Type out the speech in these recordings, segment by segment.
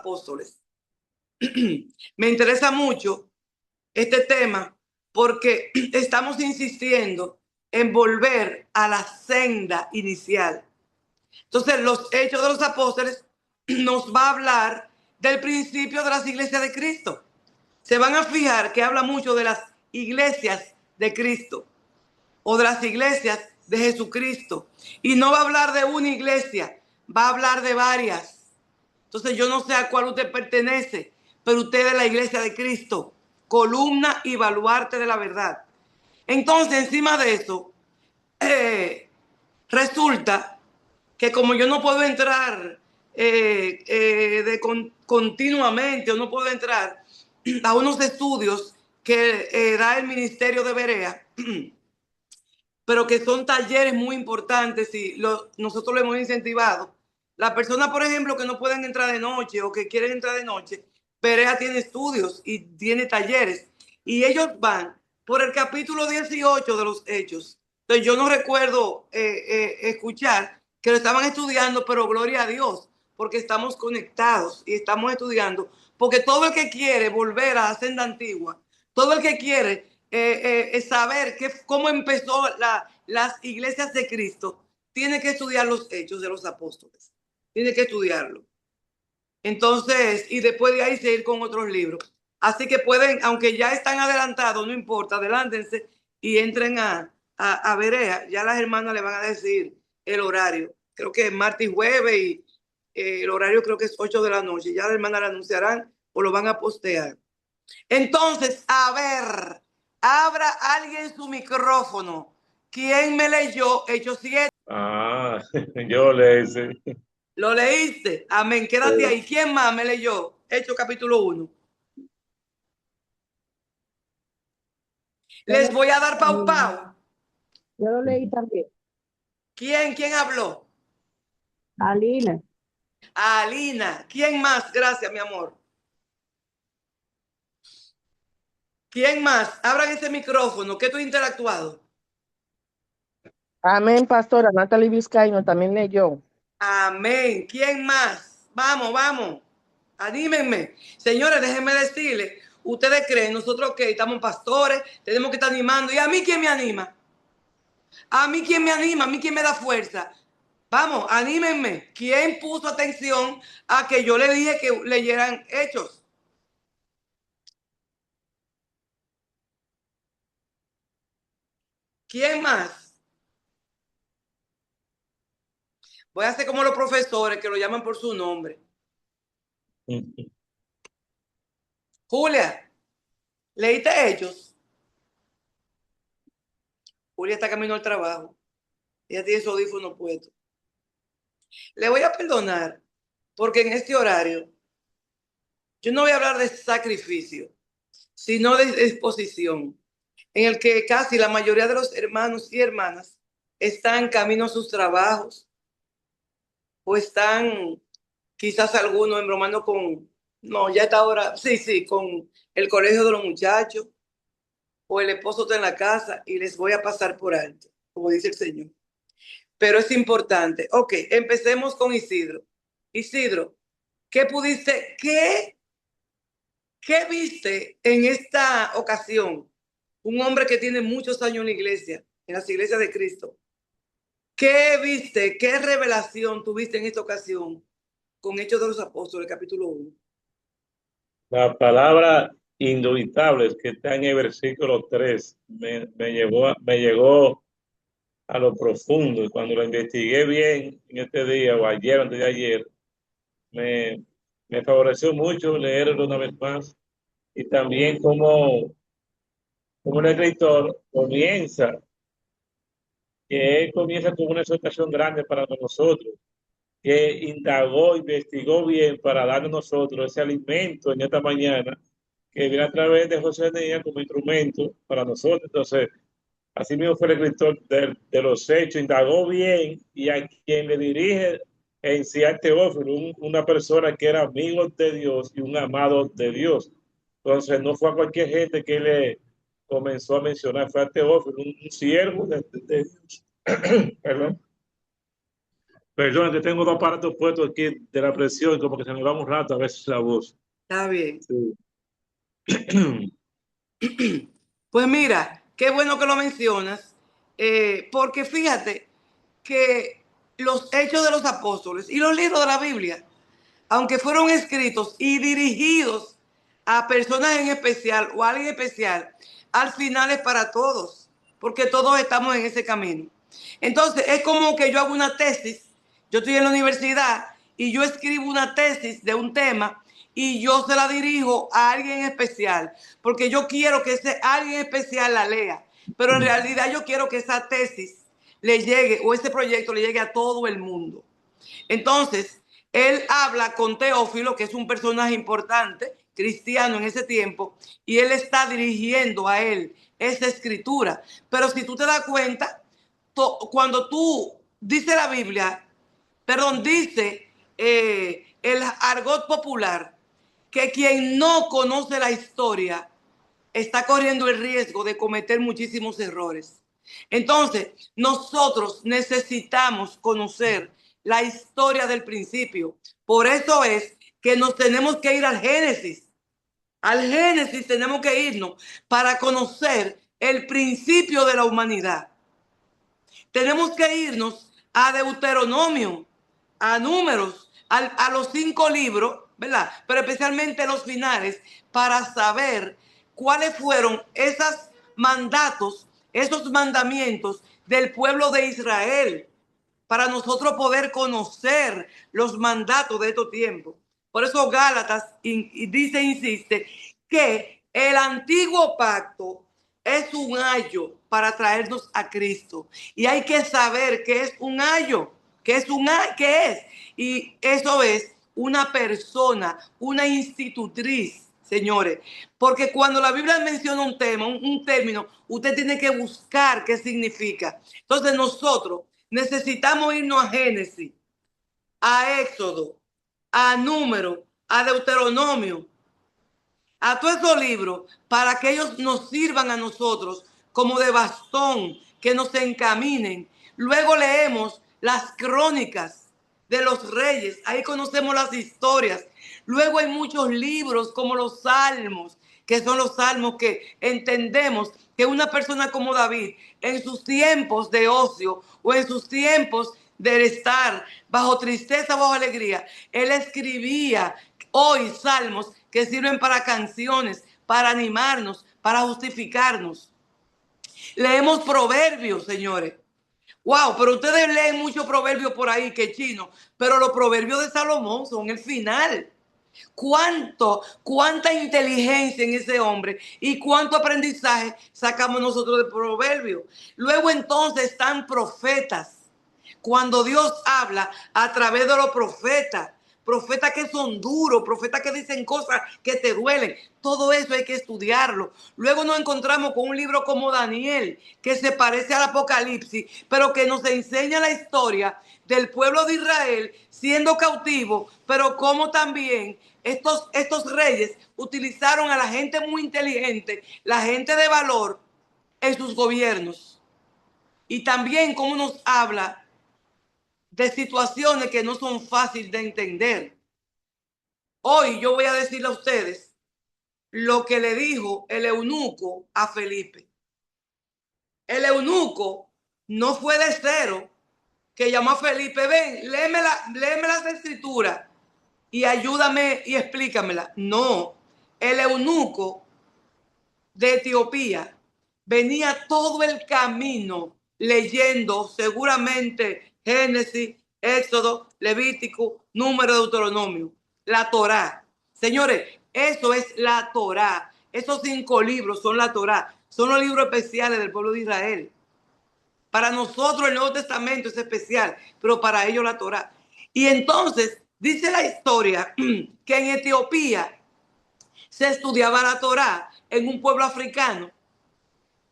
apóstoles. Me interesa mucho este tema porque estamos insistiendo en volver a la senda inicial. Entonces, los Hechos de los Apóstoles nos va a hablar del principio de las iglesias de Cristo. Se van a fijar que habla mucho de las iglesias de Cristo o de las iglesias de Jesucristo. Y no va a hablar de una iglesia, va a hablar de varias. Entonces yo no sé a cuál usted pertenece, pero usted es la iglesia de Cristo, columna y baluarte de la verdad. Entonces, encima de eso, resulta que como yo no puedo entrar continuamente, o no puedo entrar a unos estudios que da el Ministerio de Berea, pero que son talleres muy importantes y nosotros lo hemos incentivado. Las personas, por ejemplo, que no pueden entrar de noche o que quieren entrar de noche, Berea tiene estudios y tiene talleres. Y ellos van por el capítulo 18 de los Hechos. Entonces yo no recuerdo escuchar que lo estaban estudiando, pero gloria a Dios, porque estamos conectados y estamos estudiando. Porque todo el que quiere volver a la senda antigua, todo el que quiere saber cómo empezó las iglesias de Cristo, tiene que estudiar los Hechos de los Apóstoles. Tiene que estudiarlo. Entonces, y después de ahí seguir con otros libros. Así que pueden, aunque ya están adelantados, no importa, adelántense y entren a Berea. Ya las hermanas le van a decir el horario. Creo que es martes y jueves y el horario creo que es 8 de la noche. Ya las hermanas lo anunciarán o lo van a postear. Entonces, a ver, abra alguien su micrófono. ¿Quién me leyó Hechos 7? Yo le hice. ¿Lo leíste? Amén, quédate ahí. ¿Quién más me leyó Hechos capítulo 1? Yo Les lo voy a dar pau leí, pau. yo lo leí también. ¿Quién habló? Alina, Alina. ¿Quién más? Gracias, mi amor. ¿Quién más? Abran ese micrófono, que tú has interactuado. amén, pastora. Natalie Vizcaíno también leyó. Amén. ¿Quién más? Vamos, vamos. Anímenme. Señores, déjenme decirles, ustedes creen, nosotros que estamos pastores, tenemos que estar animando. ¿Y a mí quién me anima? ¿A mí quién me anima? ¿A mí quién me da fuerza? Vamos, anímenme. ¿Quién puso atención a que yo le dije que leyeran Hechos? ¿Quién más? Voy a hacer como los profesores que lo llaman por su nombre. Julia, ¿leíste Hechos? Julia está camino al trabajo. Ella tiene su audífono puesto. Le voy a perdonar porque en este horario yo no voy a hablar de sacrificio, sino de exposición, en el que casi la mayoría de los hermanos y hermanas están camino a sus trabajos o están quizás algunos embromando con, no, ya está ahora, sí, con el colegio de los muchachos o el esposo está en la casa y les voy a pasar por alto, como dice el Señor. Pero es importante. Ok, empecemos con Isidro. Isidro, ¿qué viste en esta ocasión? Un hombre que tiene muchos años en la iglesia, en las iglesias de Cristo. ¿Qué viste? ¿Qué revelación tuviste en esta ocasión con Hechos de los Apóstoles, capítulo 1? La palabra indubitables que está en el versículo 3 me llegó a lo profundo. Y cuando lo investigué bien en este día, o ayer, antes de ayer, me, me favoreció mucho leerlo una vez más. Y también como el escritor que él comienza con una exhortación grande para nosotros, que indagó, investigó bien para darnos a nosotros ese alimento en esta mañana, que viene a través de José Nía como instrumento para nosotros. Entonces, así mismo fue el escritor de los Hechos, indagó bien, y a quien le dirige en sí a Teófilo, una persona que era amigo de Dios y un amado de Dios. Entonces, no fue a cualquier gente que le comenzó a mencionar, fue a Teófilo, un siervo de Dios. Perdón. Perdón, que tengo dos aparatos puestos aquí de la presión, como que se me va un rato a veces la voz. Está bien. Sí. Pues mira, qué bueno que lo mencionas, porque fíjate que los hechos de los apóstoles y los libros de la Biblia, aunque fueron escritos y dirigidos a personas en especial o a alguien especial, al final es para todos, porque todos estamos en ese camino. Entonces, es como que yo hago una tesis, yo estoy en la universidad y yo escribo una tesis de un tema y yo se la dirijo a alguien especial, porque yo quiero que ese alguien especial la lea, pero en realidad yo quiero que esa tesis le llegue o ese proyecto le llegue a todo el mundo. Entonces, él habla con Teófilo, que es un personaje importante, cristiano en ese tiempo, y él está dirigiendo a él esa escritura. Pero si tú te das cuenta, cuando tú dice la Biblia, perdón, dice el argot popular, que quien no conoce la historia está corriendo el riesgo de cometer muchísimos errores. Entonces, nosotros necesitamos conocer la historia del principio. Por eso es que nos tenemos que ir al Génesis. Al Génesis tenemos que irnos para conocer el principio de la humanidad. Tenemos que irnos a Deuteronomio, a Números, a los 5 libros, ¿verdad? Pero especialmente los finales, para saber cuáles fueron esos mandatos, esos mandamientos del pueblo de Israel, para nosotros poder conocer los mandatos de estos tiempos. Por eso Gálatas dice, insiste, que el antiguo pacto es un ayo para traernos a Cristo. Y hay que saber qué es un ayo, qué es. Y eso es una persona, una institutriz, señores. Porque cuando la Biblia menciona un tema, un término, usted tiene que buscar qué significa. Entonces nosotros necesitamos irnos a Génesis, a Éxodo, a Número, a Deuteronomio, a todos esos libros, para que ellos nos sirvan a nosotros como de bastón, que nos encaminen. Luego leemos las crónicas de los reyes, ahí conocemos las historias. Luego hay muchos libros como los salmos, que son los salmos que entendemos que una persona como David, en sus tiempos de ocio o en sus tiempos de estar bajo tristeza, bajo alegría, él escribía hoy salmos que sirven para canciones, para animarnos, para justificarnos. Leemos proverbios, señores. Wow, pero ustedes leen muchos proverbios por ahí que chino, pero los proverbios de Salomón son el final. Cuánta inteligencia en ese hombre y cuánto aprendizaje sacamos nosotros de proverbios. Luego entonces están profetas. Cuando Dios habla a través de los profetas, profetas que son duros, profetas que dicen cosas que te duelen, todo eso hay que estudiarlo. Luego nos encontramos con un libro como Daniel, que se parece al Apocalipsis, pero que nos enseña la historia del pueblo de Israel siendo cautivo, pero como también estos reyes utilizaron a la gente muy inteligente, la gente de valor en sus gobiernos. Y también cómo nos habla de situaciones que no son fáciles de entender. Hoy yo voy a decirle a ustedes lo que le dijo el eunuco a Felipe. El eunuco no fue de cero que llamó a Felipe, ven, léeme las escrituras y ayúdame y explícamela. No, el eunuco de Etiopía venía todo el camino leyendo seguramente Génesis, Éxodo, Levítico, Número, Deuteronomio, la Torá. Señores, eso es la Torá. Esos 5 libros son la Torá. Son los libros especiales del pueblo de Israel. Para nosotros el Nuevo Testamento es especial, pero para ellos la Torá. Y entonces dice la historia que en Etiopía se estudiaba la Torá en un pueblo africano.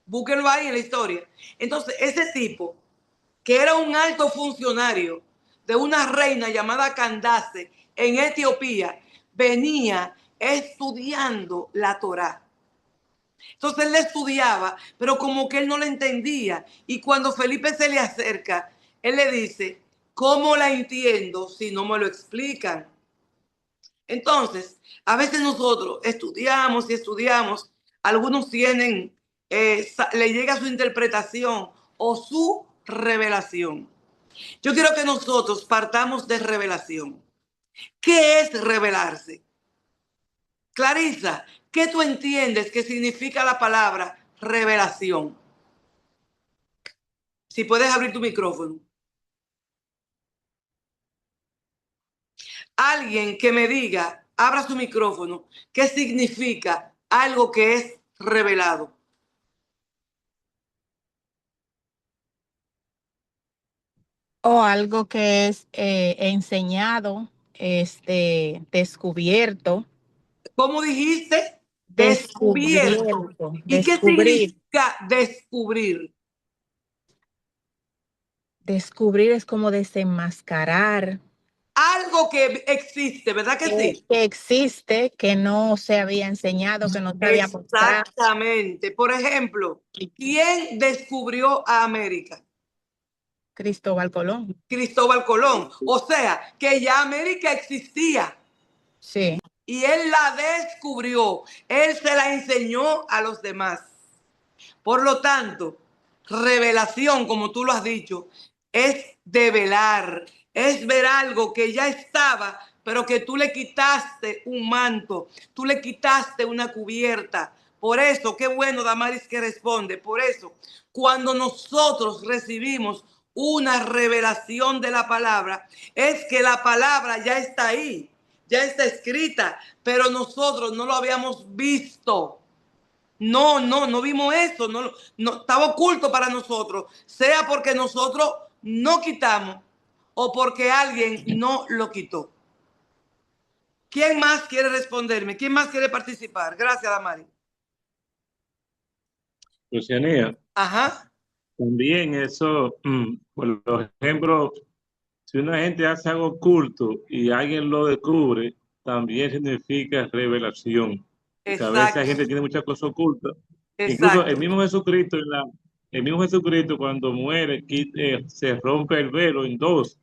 Búsquenlo ahí en la historia. Entonces, ese tipo, que era un alto funcionario de una reina llamada Candace en Etiopía, venía estudiando la Torá. Entonces él le estudiaba, pero como que él no le entendía. Y cuando Felipe se le acerca, él le dice, ¿cómo la entiendo si no me lo explican? Entonces, a veces nosotros estudiamos y estudiamos, algunos tienen, le llega su interpretación o su revelación. Yo quiero que nosotros partamos de revelación. ¿Qué es revelarse? Clarisa, ¿qué tú entiendes que significa la palabra revelación? Si puedes abrir tu micrófono. Alguien que me diga, abra su micrófono, ¿qué significa algo que es revelado? O algo que es enseñado, descubierto, ¿Cómo dijiste? Descubierto. descubierto, ¿Y qué descubrir. significa descubrir? Descubrir es como desenmascarar, Algo que existe, ¿verdad que sí? que existe, que no se había enseñado, que no se había mostrado. Exactamente. Por ejemplo, ¿quién descubrió a América? Cristóbal Colón. Cristóbal Colón. O sea, que ya América existía. Sí. Y él la descubrió. Él se la enseñó a los demás. Por lo tanto, revelación, como tú lo has dicho, es develar, es ver algo que ya estaba, pero que tú le quitaste un manto, tú le quitaste una cubierta. Por eso, qué bueno, Damaris, que responde. Por eso, cuando nosotros recibimos una revelación de la palabra, es que la palabra ya está ahí, ya está escrita, pero nosotros no lo habíamos visto. No vimos eso, no, estaba oculto para nosotros, sea porque nosotros no quitamos o porque alguien no lo quitó. ¿Quién más quiere responderme? ¿Quién más quiere participar? Gracias, Damari. Lucianía, Ajá. también eso, por ejemplo, si una gente hace algo oculto y alguien lo descubre, también significa revelación. Porque a veces la Exacto, gente tiene muchas cosas ocultas. Incluso exacto, el mismo Jesucristo cuando muere, se rompe el velo en dos,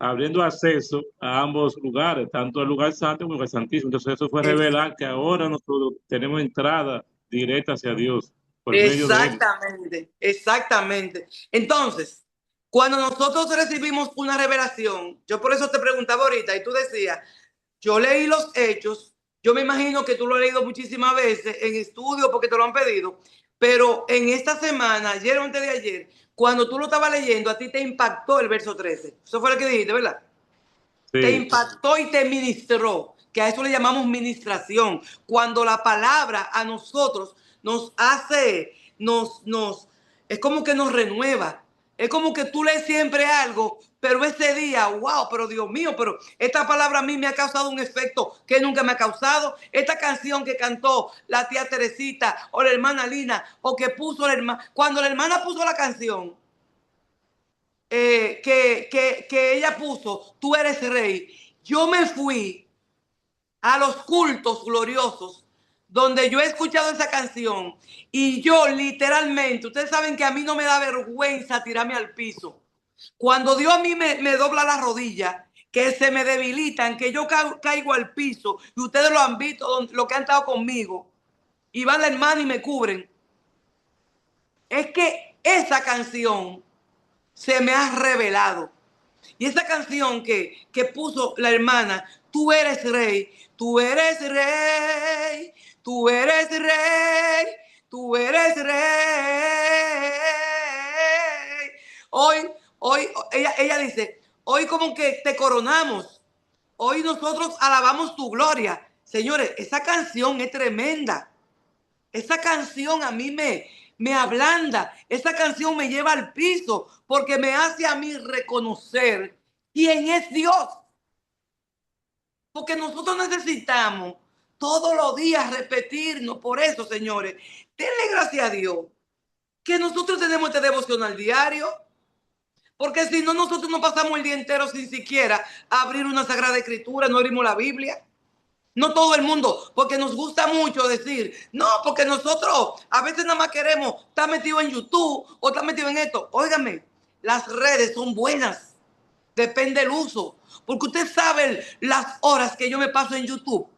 abriendo acceso a ambos lugares, tanto al lugar santo como al lugar santísimo. Entonces eso fue revelar que ahora nosotros tenemos entrada directa hacia Dios por medio de él. exactamente, exactamente. Entonces, cuando nosotros recibimos una revelación, yo por eso te preguntaba ahorita y tú decías, yo leí los hechos, yo me imagino que tú lo has leído muchísimas veces en estudio porque te lo han pedido, pero en esta semana, ayer o antes de ayer, cuando tú lo estabas leyendo, a ti te impactó el verso 13. Eso fue lo que dijiste, ¿verdad? Te Sí, impactó y te ministró, que a eso le llamamos ministración. Cuando la palabra a nosotros nos hace, es como que nos renueva. Es como que tú lees siempre algo, pero ese día, wow, pero Dios mío, pero esta palabra a mí me ha causado un efecto que nunca me ha causado. Esta canción que cantó la tía Teresita o la hermana Lina, o que puso la hermana, cuando la hermana puso la canción, que ella puso, tú eres rey. Yo me fui a los cultos gloriosos donde yo he escuchado esa canción y yo literalmente, ustedes saben que a mí no me da vergüenza tirarme al piso. Cuando Dios a mí me dobla la rodilla, que se me debilitan, que yo caigo al piso, y ustedes lo han visto, lo que han estado conmigo, y van la hermana y me cubren, es que esa canción se me ha revelado. Y esa canción que puso la hermana, tú eres rey, tú eres rey, tú eres rey, tú eres rey. Hoy, ella dice, hoy como que te coronamos, hoy nosotros alabamos tu gloria. Señores, esa canción es tremenda. Esa canción a mí me ablanda, esa canción me lleva al piso porque me hace a mí reconocer quién es Dios. Porque nosotros necesitamos todos los días repetirnos. Por eso, señores, denle gracias a Dios que nosotros tenemos este devocional diario. Porque si no, nosotros no pasamos el día entero sin siquiera abrir una Sagrada Escritura, no abrimos la Biblia. No todo el mundo, porque nos gusta mucho decir, no, porque nosotros a veces nada más queremos estar metido en YouTube o estar metido en esto. Óigame, las redes son buenas. Depende del uso. Porque usted sabe las horas que yo me paso en YouTube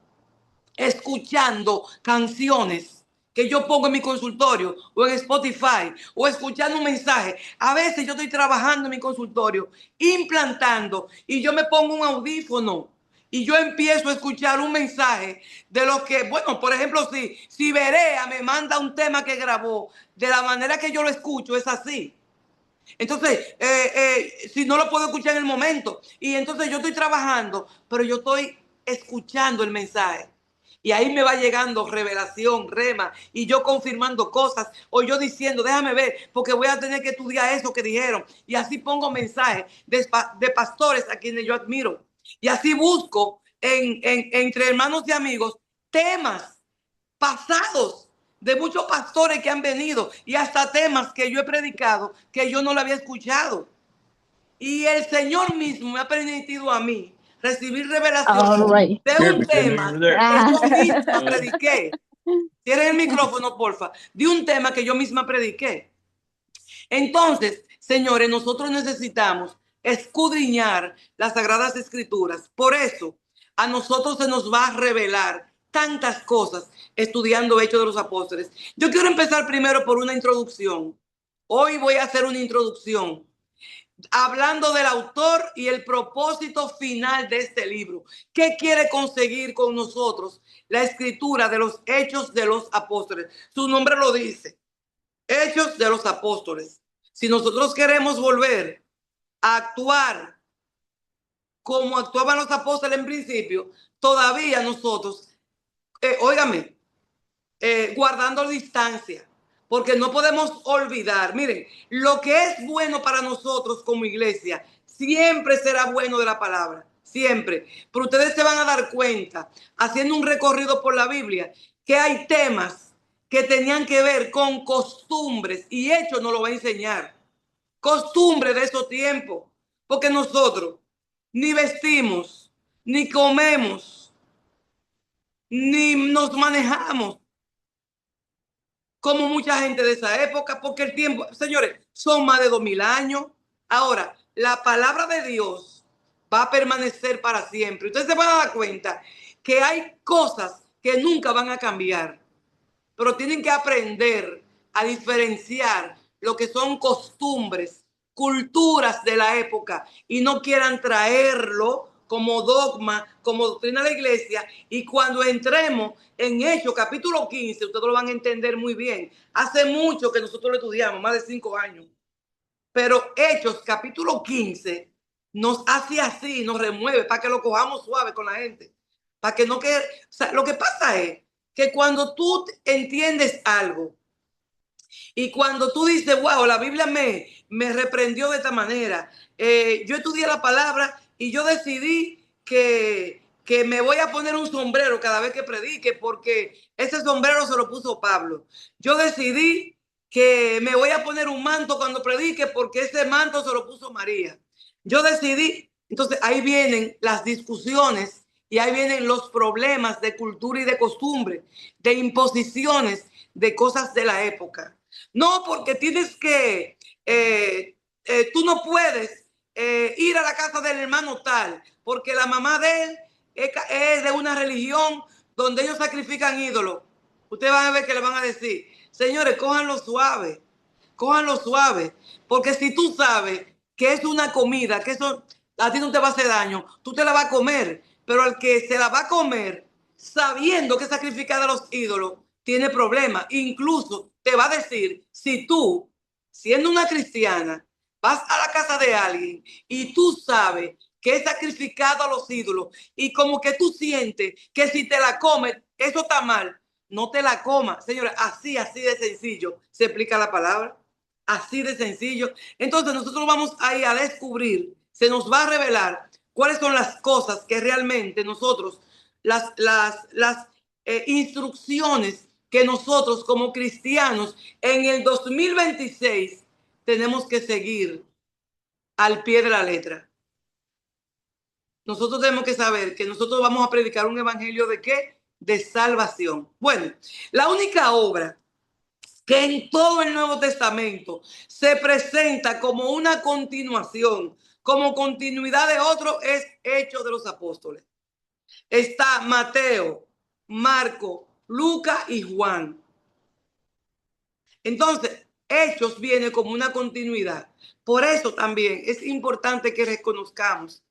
escuchando canciones que yo pongo en mi consultorio o en Spotify o escuchando un mensaje. A veces yo estoy trabajando en mi consultorio, implantando, y yo me pongo un audífono y yo empiezo a escuchar un mensaje de lo que, bueno, por ejemplo, si Berea me manda un tema que grabó, de la manera que yo lo escucho es así. Entonces, si no lo puedo escuchar en el momento, y entonces yo estoy trabajando, pero yo estoy escuchando el mensaje. Y ahí me va llegando revelación, rema, y yo confirmando cosas, o yo diciendo, déjame ver, porque voy a tener que estudiar eso que dijeron. Y así pongo mensajes de pastores a quienes yo admiro. Y así busco entre hermanos y amigos temas pasados de muchos pastores que han venido y hasta temas que yo he predicado que yo no lo había escuchado. Y el Señor mismo me ha permitido a mí recibir revelación Right. de un tema que yo misma prediqué. Cierren el micrófono, porfa. De un tema que yo misma prediqué. Entonces, señores, nosotros necesitamos escudriñar las Sagradas Escrituras. Por eso, a nosotros se nos va a revelar tantas cosas estudiando Hechos de los Apóstoles. Yo quiero empezar primero por una introducción. Hoy voy a hacer una introducción hablando del autor y el propósito final de este libro. ¿Qué quiere conseguir con nosotros la escritura de los Hechos de los Apóstoles? Su nombre lo dice, Hechos de los Apóstoles. Si nosotros queremos volver a actuar como actuaban los apóstoles en principio, todavía nosotros, óigame, guardando distancia, porque no podemos olvidar, miren, lo que es bueno para nosotros como iglesia, siempre será bueno de la palabra, siempre. Pero ustedes se van a dar cuenta, haciendo un recorrido por la Biblia, que hay temas que tenían que ver con costumbres, y Hechos nos lo va a enseñar. Costumbres de esos tiempos, porque nosotros ni vestimos, ni comemos, ni nos manejamos como mucha gente de esa época, porque el tiempo, señores, son más de 2000 años. Ahora, la palabra de Dios va a permanecer para siempre. Ustedes se van a dar cuenta que hay cosas que nunca van a cambiar, pero tienen que aprender a diferenciar lo que son costumbres, culturas de la época, y no quieran traerlo como dogma, como doctrina de la iglesia. Y cuando entremos en Hechos capítulo 15, ustedes lo van a entender muy bien. Hace mucho que nosotros lo estudiamos, más de 5 años, pero Hechos capítulo 15 nos hace así, nos remueve para que lo cojamos suave con la gente, para que no quede. O sea, lo que pasa es que cuando tú entiendes algo y cuando tú dices, wow, la Biblia me reprendió de esta manera, yo estudié la palabra y yo decidí que me voy a poner un sombrero cada vez que predique, porque ese sombrero se lo puso Pablo. Yo decidí que me voy a poner un manto cuando predique, porque ese manto se lo puso María. Yo decidí, entonces ahí vienen las discusiones y ahí vienen los problemas de cultura y de costumbre, de imposiciones, de cosas de la época. No, porque tienes que, tú no puedes ir a la casa del hermano tal, porque la mamá de él es de una religión donde ellos sacrifican ídolos. Ustedes van a ver que le van a decir, señores, cójanlo suave, porque si tú sabes que es una comida, que eso a ti no te va a hacer daño, tú te la vas a comer, pero al que se la va a comer sabiendo que es sacrificada a los ídolos, tiene problemas. Incluso te va a decir, si tú, siendo una cristiana, vas a la casa de alguien y tú sabes que es sacrificado a los ídolos, y como que tú sientes que si te la comes, eso está mal, no te la comas. Señora, así de sencillo se explica la palabra. Así de sencillo. Entonces nosotros vamos ahí a descubrir, se nos va a revelar cuáles son las cosas que realmente nosotros, las instrucciones que nosotros como cristianos en el 2026 tenemos que seguir al pie de la letra. Nosotros tenemos que saber que nosotros vamos a predicar un evangelio ¿de qué? De salvación. Bueno, la única obra que en todo el Nuevo Testamento se presenta como una continuación, como continuidad de otro es Hechos de los Apóstoles. Está Mateo, Marco, Lucas y Juan. Entonces, Hechos viene como una continuidad. Por eso también es importante que reconozcamos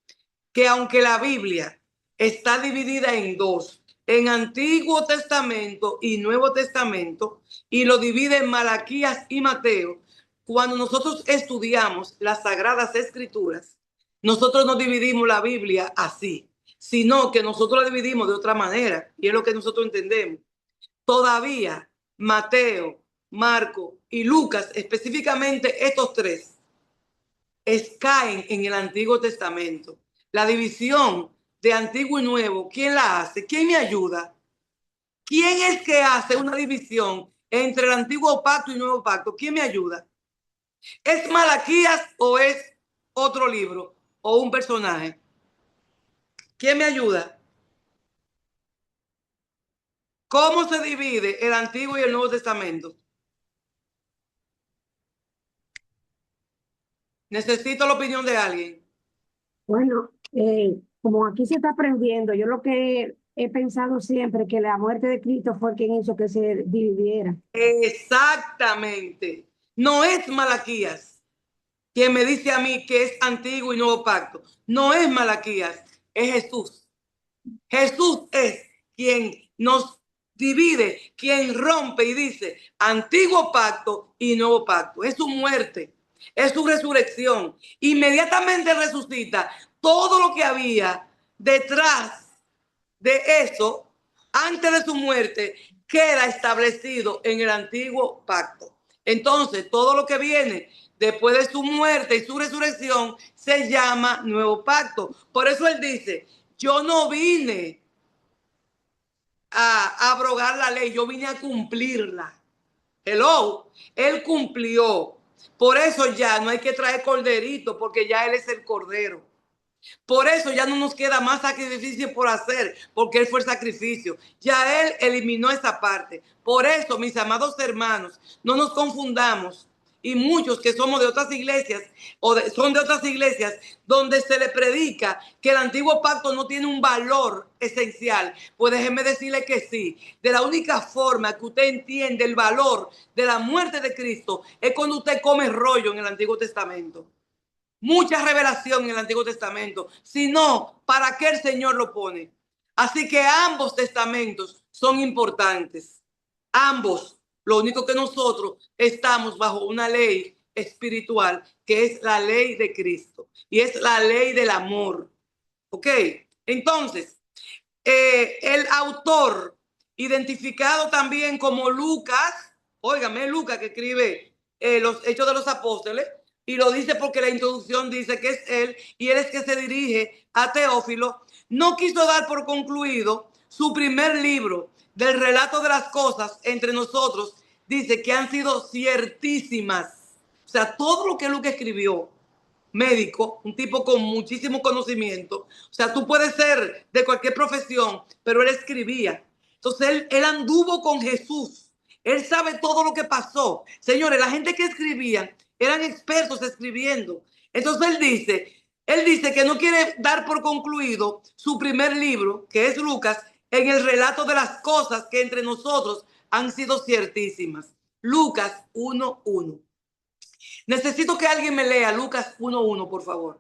que aunque la Biblia está dividida en dos, en Antiguo Testamento y Nuevo Testamento, y lo divide en Malaquías y Mateo, cuando nosotros estudiamos las Sagradas Escrituras, nosotros no dividimos la Biblia así, sino que nosotros la dividimos de otra manera, y es lo que nosotros entendemos. Todavía Mateo, Marco y Lucas, específicamente estos tres, caen en el Antiguo Testamento. La división de Antiguo y Nuevo, ¿quién la hace? ¿Quién me ayuda? ¿Quién es que hace una división entre el Antiguo Pacto y el Nuevo Pacto? ¿Quién me ayuda? ¿Es Malaquías o es otro libro o un personaje? ¿Quién me ayuda? ¿Cómo se divide el Antiguo y el Nuevo Testamento? Necesito la opinión de alguien. Bueno, como aquí se está aprendiendo, yo lo que he pensado siempre que la muerte de Cristo fue quien hizo que se dividiera. Exactamente. No es Malaquías quien me dice a mí que es Antiguo y Nuevo Pacto. No es Malaquías, es Jesús. Jesús es quien nos divide, quien rompe y dice Antiguo Pacto y Nuevo Pacto. Es su muerte, es su resurrección. Inmediatamente resucita todo lo que había detrás de eso, antes de su muerte, queda establecido en el Antiguo Pacto. Entonces, todo lo que viene después de su muerte y su resurrección se llama Nuevo Pacto. Por eso él dice, yo no vine a abrogar la ley, yo vine a cumplirla. Hello, él cumplió. Por eso ya no hay que traer corderito, porque ya él es el cordero. Por eso ya no nos queda más sacrificio por hacer, porque él fue el sacrificio. Ya él eliminó esa parte. Por eso, mis amados hermanos, no nos confundamos. Y muchos que somos de otras iglesias son de otras iglesias donde se le predica que el antiguo pacto no tiene un valor esencial. Pues déjeme decirle que sí. De la única forma que usted entiende el valor de la muerte de Cristo es cuando usted come rollo en el Antiguo Testamento. Mucha revelación en el Antiguo Testamento. Si no, ¿para qué el Señor lo pone? Así que ambos testamentos son importantes. Ambos. Lo único que nosotros estamos bajo una ley espiritual que es la ley de Cristo. Y es la ley del amor. ¿Ok? Entonces, el autor identificado también como Lucas, óigame, Lucas que escribe los Hechos de los Apóstoles, y lo dice porque la introducción dice que es él, y él es que se dirige a Teófilo, no quiso dar por concluido su primer libro del relato de las cosas entre nosotros, dice que han sido ciertísimas. O sea, todo lo que Lucas escribió, médico, un tipo con muchísimo conocimiento. O sea, tú puedes ser de cualquier profesión, pero él escribía. Entonces, él anduvo con Jesús. Él sabe todo lo que pasó. Señores, la gente que escribía eran expertos escribiendo. Entonces, él dice que no quiere dar por concluido su primer libro, que es Lucas, en el relato de las cosas que entre nosotros han sido ciertísimas. Lucas 1:1. Necesito que alguien me lea Lucas 1:1, por favor.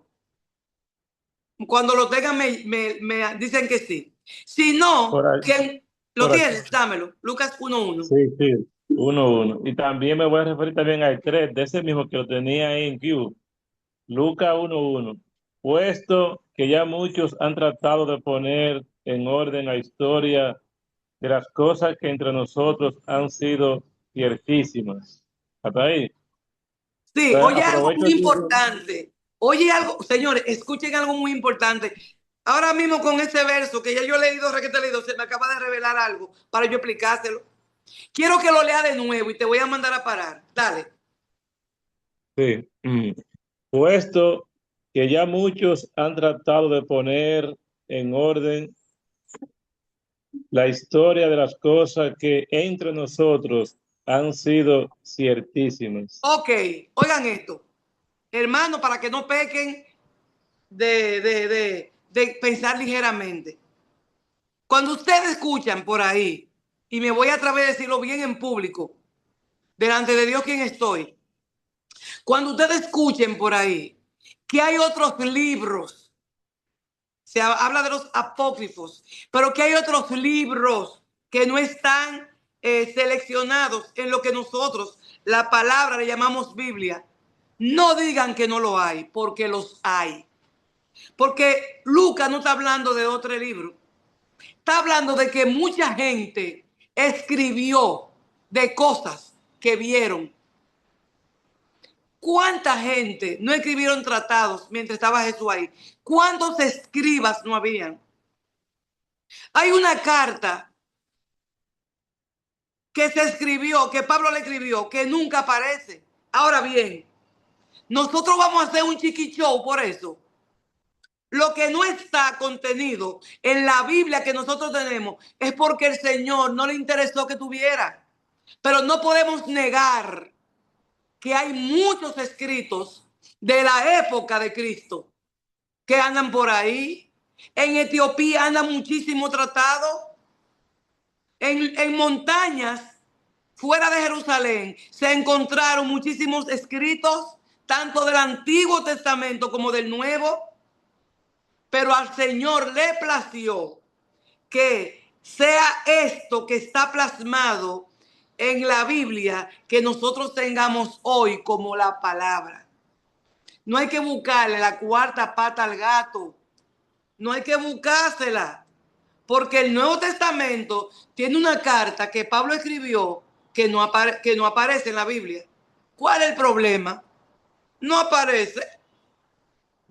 Cuando lo tengan me dicen que sí. Si no, ¿quién lo tienes? Dámelo. Lucas 1:1. Sí, 1:1. Y también me voy a referir también al 3, de ese mismo que lo tenía ahí en Q. Lucas 1:1. Puesto que ya muchos han tratado de poner en orden la historia de las cosas que entre nosotros han sido ciertísimas. ¿Hasta ahí? Sí, Entonces, oye algo aprovecho muy importante. Oye algo, señores, escuchen algo muy importante. Ahora mismo con ese verso que ya yo he leído, se me acaba de revelar algo para yo explicárselo. Quiero que lo lea de nuevo y te voy a mandar a parar. Dale. Sí. Puesto que ya muchos han tratado de poner en orden la historia de las cosas que entre nosotros han sido ciertísimas. Ok, oigan esto. Hermano, para que no pequen, de pensar ligeramente. Cuando ustedes escuchan por ahí, y me voy a atrever a decirlo bien en público, delante de Dios quien estoy, cuando ustedes escuchen por ahí que hay otros libros, se habla de los apócrifos, pero que hay otros libros que no están seleccionados en lo que nosotros, la palabra, le llamamos Biblia, no digan que no lo hay, porque los hay. Porque Lucas no está hablando de otro libro, está hablando de que mucha gente escribió de cosas que vieron. ¿Cuánta gente no escribieron tratados mientras estaba Jesús ahí? ¿Cuántos escribas no habían? Hay una carta que se escribió, que Pablo le escribió, que nunca aparece. Ahora bien, nosotros vamos a hacer un chiqui show por eso. Lo que no está contenido en la Biblia que nosotros tenemos es porque el Señor no le interesó que tuviera. Pero no podemos negar que hay muchos escritos de la época de Cristo que andan por ahí. En Etiopía andan muchísimos tratados. En montañas fuera de Jerusalén se encontraron muchísimos escritos, tanto del Antiguo Testamento como del Nuevo. Pero al Señor le plació que sea esto que está plasmado en la Biblia que nosotros tengamos hoy como la palabra. No hay que buscarle la cuarta pata al gato. No hay que buscársela. Porque el Nuevo Testamento tiene una carta que Pablo escribió que no aparece en la Biblia. ¿Cuál es el problema? No aparece.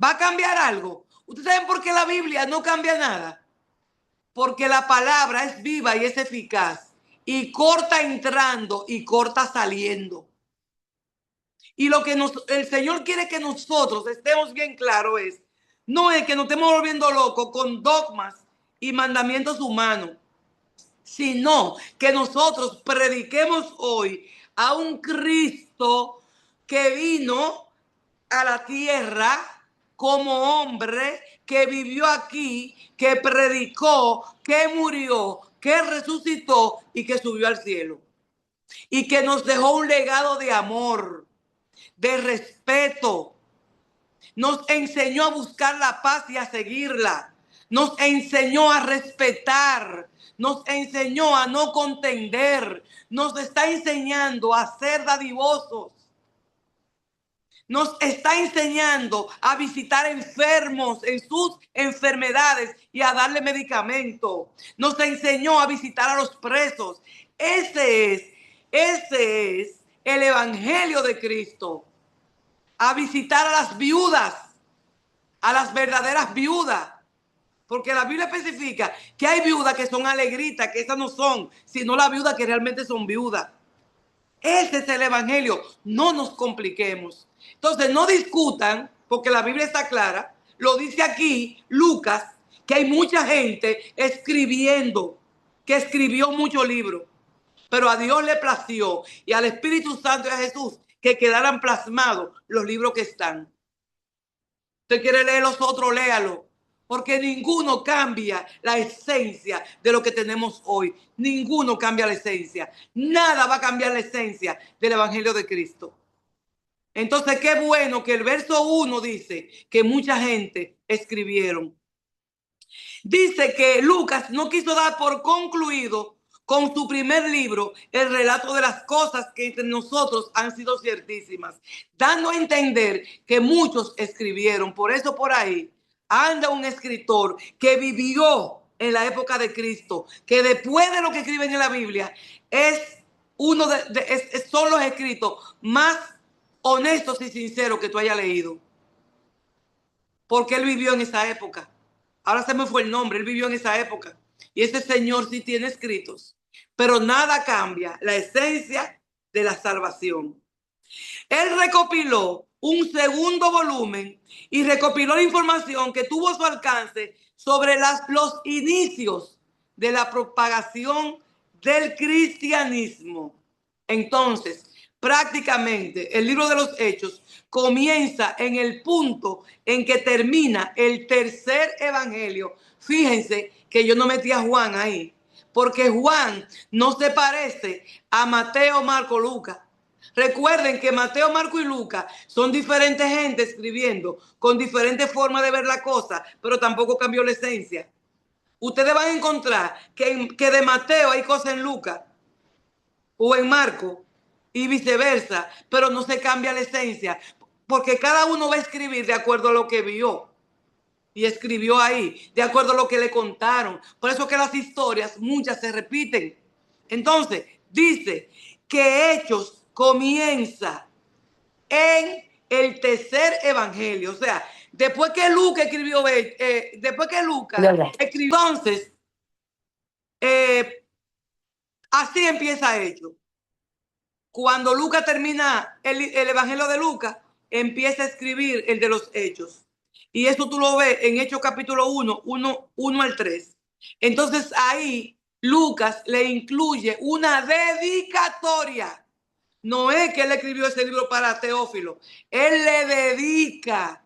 ¿Va a cambiar algo? ¿Ustedes saben por qué la Biblia no cambia nada? Porque la palabra es viva y es eficaz. Y corta entrando y corta saliendo. Y lo que el Señor quiere que nosotros estemos bien claros no es que nos estemos volviendo locos con dogmas y mandamientos humanos, sino que nosotros prediquemos hoy a un Cristo que vino a la tierra como hombre, que vivió aquí, que predicó, que murió, que resucitó y que subió al cielo. Y que nos dejó un legado de amor, de respeto. Nos enseñó a buscar la paz y a seguirla. Nos enseñó a respetar. Nos enseñó a no contender. Nos está enseñando a ser dadivosos. Nos está enseñando a visitar enfermos en sus enfermedades y a darle medicamento. Nos enseñó a visitar a los presos. Ese es el evangelio de Cristo. A visitar a las viudas, a las verdaderas viudas. Porque la Biblia especifica que hay viudas que son alegritas, que esas no son, sino las viudas que realmente son viudas. Ese es el evangelio. No nos compliquemos. Entonces, no discutan, porque la Biblia está clara. Lo dice aquí Lucas, que hay mucha gente escribiendo, que escribió muchos libros. Pero a Dios le plació y al Espíritu Santo y a Jesús que quedaran plasmados los libros que están. Usted quiere leer los otros, léalo. Porque ninguno cambia la esencia de lo que tenemos hoy. Ninguno cambia la esencia. Nada va a cambiar la esencia del Evangelio de Cristo. Entonces, qué bueno que el verso 1 dice que mucha gente escribieron. Dice que Lucas no quiso dar por concluido con su primer libro el relato de las cosas que entre nosotros han sido ciertísimas, dando a entender que muchos escribieron. Por eso por ahí anda un escritor que vivió en la época de Cristo, que después de lo que escriben en la Biblia son los escritos más honestos y sinceros que tú hayas leído. Porque él vivió en esa época. Ahora se me fue el nombre, él vivió en esa época. Y ese señor sí tiene escritos. Pero nada cambia la esencia de la salvación. Él recopiló un segundo volumen y recopiló la información que tuvo a su alcance sobre los inicios de la propagación del cristianismo. Entonces, prácticamente el libro de los Hechos comienza en el punto en que termina el tercer evangelio. Fíjense que yo no metí a Juan ahí, porque Juan no se parece a Mateo, Marco, Lucas. Recuerden que Mateo, Marco y Lucas son diferentes gente escribiendo con diferentes formas de ver la cosa, pero tampoco cambió la esencia. Ustedes van a encontrar que de Mateo hay cosas en Lucas o en Marco y viceversa, pero no se cambia la esencia, porque cada uno va a escribir de acuerdo a lo que vio y escribió ahí, de acuerdo a lo que le contaron. Por eso que las historias, muchas se repiten. Entonces, dice que Hechos comienza en el tercer evangelio. O sea, después que Lucas escribió, entonces, así empieza Hechos. Cuando Lucas termina el evangelio de Lucas, empieza a escribir el de los Hechos. Y eso tú lo ves en Hechos capítulo 1 al 3. Entonces ahí Lucas le incluye una dedicatoria. No es que él escribió ese libro para Teófilo. Él le dedica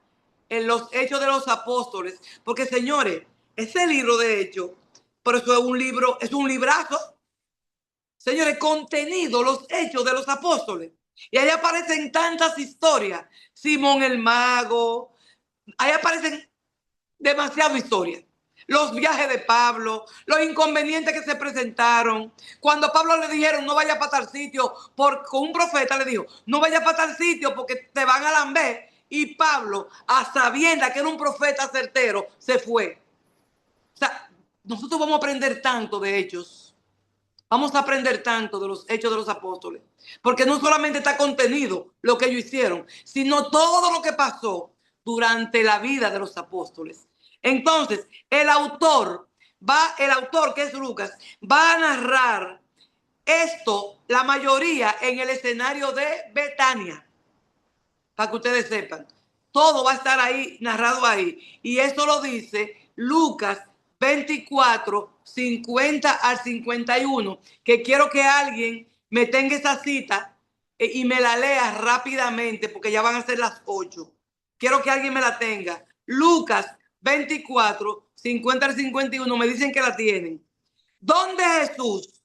en los Hechos de los Apóstoles. Porque, señores, ese libro de Hechos, por eso es un libro, es un librazo. Señores, contenido, los Hechos de los Apóstoles. Y ahí aparecen tantas historias. Simón el Mago. Ahí aparecen demasiadas historias. Los viajes de Pablo, los inconvenientes que se presentaron. Cuando a Pablo le dijeron no vaya para tal sitio, con un profeta le dijo no vaya para tal sitio porque te van a lamber. Y Pablo, a sabiendas que era un profeta certero, se fue. O sea, nosotros vamos a aprender tanto de Hechos. Vamos a aprender tanto de los Hechos de los Apóstoles. Porque no solamente está contenido lo que ellos hicieron, sino todo lo que pasó durante la vida de los apóstoles. Entonces, el autor que es Lucas, va a narrar esto, la mayoría, en el escenario de Betania. Para que ustedes sepan. Todo va a estar ahí, narrado ahí. Y eso lo dice Lucas 24, 50 al 51, que quiero que alguien me tenga esa cita y me la lea rápidamente, porque ya van a ser las 8. Quiero que alguien me la tenga. Lucas 24, 50 al 51, me dicen que la tienen. Donde Jesús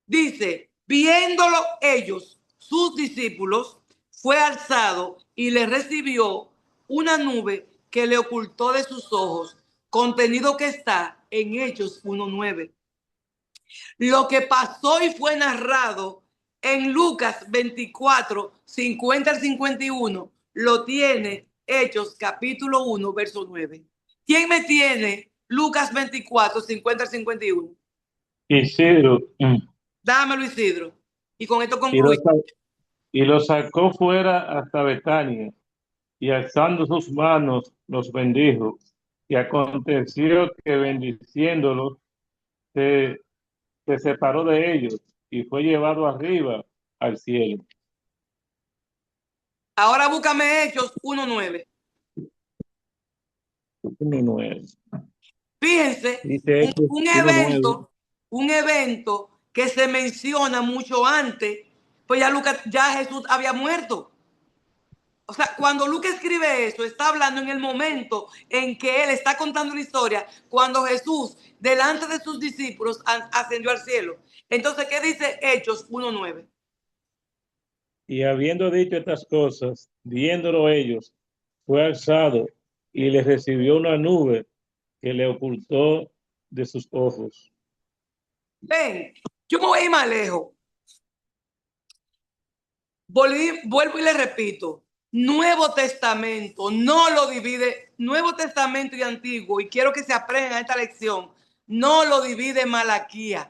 dice, viéndolo ellos, sus discípulos, fue alzado y le recibió una nube que le ocultó de sus ojos, contenido que está en Hechos 1:9. Lo que pasó y fue narrado en Lucas 24, 50 al 51, lo tiene Hechos capítulo 1, verso 9. ¿Quién me tiene Lucas 24, 50 al 51? Isidro. Dámelo, Isidro. Y con esto Y lo, concluye. y lo sacó fuera hasta Betania, y alzando sus manos los bendijo. Y aconteció que bendiciéndolos se separó de ellos y fue llevado arriba al cielo. Ahora búscame Hechos 1:9. 1:9. Fíjense, Dice Hechos 1:9. un evento que se menciona mucho antes, pues ya Jesús había muerto. O sea, cuando Lucas escribe eso, está hablando en el momento en que él está contando la historia, cuando Jesús, delante de sus discípulos, ascendió al cielo. Entonces, ¿qué dice Hechos 1:9? Y habiendo dicho estas cosas, viéndolo ellos, fue alzado y le recibió una nube que le ocultó de sus ojos. Ven, yo me voy a ir más lejos. Vuelvo y le repito, Nuevo Testamento no lo divide, Nuevo Testamento y Antiguo, y quiero que se aprendan esta lección, no lo divide Malaquías,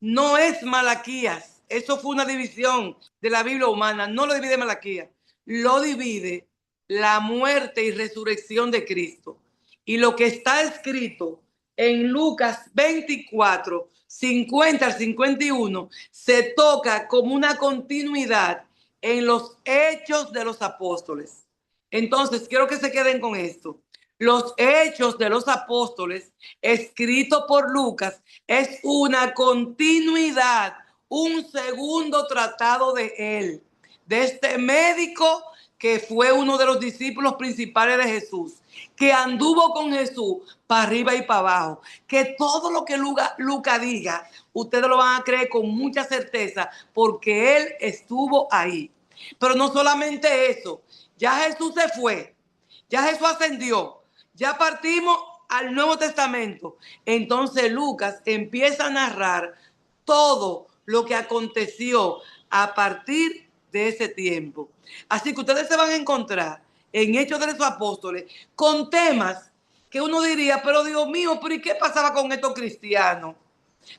no es Malaquías, eso fue una división de la Biblia humana, no lo divide Malaquías, lo divide la muerte y resurrección de Cristo. Y lo que está escrito en Lucas 24, 50 al 51, se toca como una continuidad en los Hechos de los Apóstoles. Entonces, quiero que se queden con esto. Los Hechos de los Apóstoles, escrito por Lucas, es una continuidad, un segundo tratado de él, de este médico que fue uno de los discípulos principales de Jesús, que anduvo con Jesús para arriba y para abajo, que todo lo que Lucas diga, ustedes lo van a creer con mucha certeza, porque él estuvo ahí. Pero no solamente eso, ya Jesús se fue, ya Jesús ascendió, ya partimos al Nuevo Testamento. Entonces Lucas empieza a narrar todo lo que aconteció a partir de ese tiempo. Así que ustedes se van a encontrar en Hechos de los Apóstoles con temas que uno diría, pero Dios mío, ¿pero y qué pasaba con estos cristianos?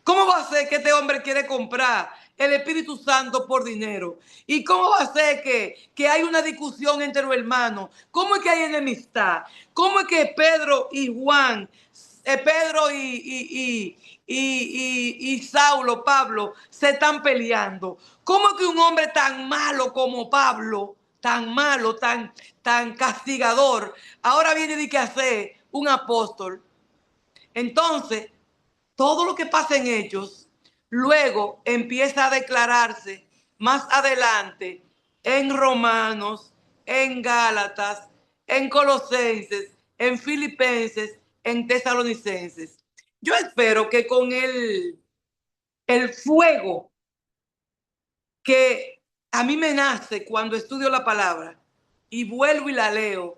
¿Cómo va a ser que este hombre quiere comprar el Espíritu Santo por dinero? ¿Y cómo va a ser que hay una discusión entre los hermanos? ¿Cómo es que hay enemistad? ¿Cómo es que Pedro y Juan, Pedro y Saulo, Pablo, se están peleando? ¿Cómo es que un hombre tan malo como Pablo, tan malo, tan castigador, ahora viene de que hacer un apóstol? Entonces, todo lo que pasa en Hechos, luego empieza a declararse más adelante en Romanos, en Gálatas, en Colosenses, en Filipenses, en Tesalonicenses. Yo espero que con el fuego que a mí me nace cuando estudio la palabra y vuelvo y la leo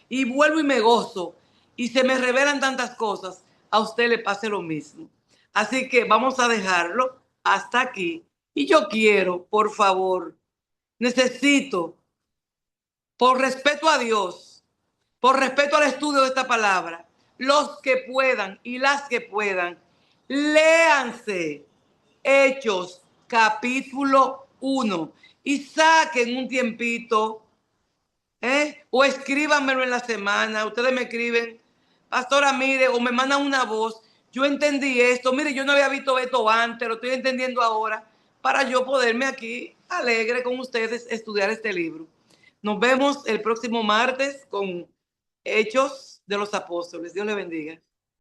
y vuelvo y me gozo y se me revelan tantas cosas, a usted le pase lo mismo. Así que vamos a dejarlo hasta aquí. Y yo quiero, por favor, necesito, por respeto a Dios, por respeto al estudio de esta palabra, los que puedan y las que puedan, léanse Hechos capítulo 1 y saquen un tiempito, o escríbanmelo en la semana. Ustedes me escriben, pastora, mire, o me mandan una voz, yo entendí esto, mire, yo no había visto esto antes, lo estoy entendiendo ahora, para yo poderme aquí alegre con ustedes estudiar este libro. Nos vemos el próximo martes con Hechos de los Apóstoles. Dios les bendiga.